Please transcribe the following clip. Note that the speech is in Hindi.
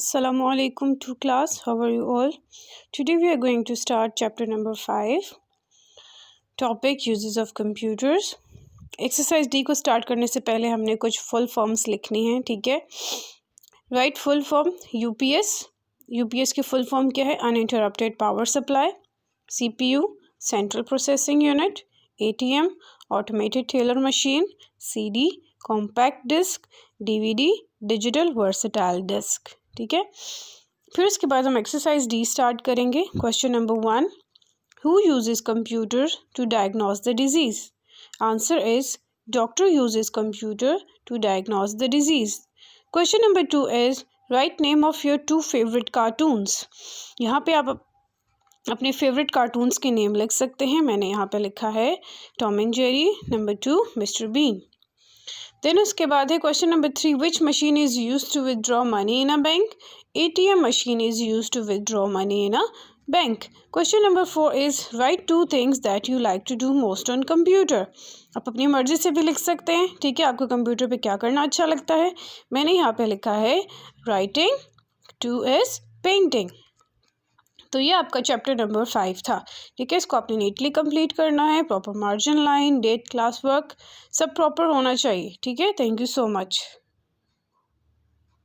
Assalamu alaikum to class. How are you all? Today we are going to start chapter number 5. Topic uses of computers. Exercise D को स्टार्ट करने से पहले हमने कुछ फुल फॉर्म्स लिखनी है, ठीक है। Write full form UPS. UPS की फुल फॉर्म क्या है? Uninterrupted power supply. CPU central processing unit. ATM automated teller machine. CD compact disc. DVD digital versatile disc, ठीक है। फिर उसके बाद हम एक्सरसाइज डी स्टार्ट करेंगे। Question number 1, who uses computer to diagnose the disease? Answer is doctor uses computer to diagnose the disease. Question number 2 is write name of your 2 favourite cartoons. यहाँ पे आप अपने फेवरेट कार्टून्स के नेम लिख सकते हैं। मैंने यहाँ पे लिखा है Tom and Jerry. Number 2 mister Bean. Then उसके बाद है question number 3, which machine is use to withdraw money in a bank? ATM machine is use to withdraw money in a bank. Question number 4 is write 2 things that you like to do most on computer. आप अपनी मर्जी से भी लिख सकते हैं, ठीक है। आपको कंप्यूटर पे क्या करना अच्छा लगता है? मैंने यहाँ पे लिखा है राइटिंग, 2 इज़ पेंटिंग। तो ये आपका चैप्टर नंबर 5 था, ठीक है। इसको आपने नीटली कंप्लीट करना है। Proper margin line, date, class work सब प्रॉपर होना चाहिए, ठीक है। Thank you so much.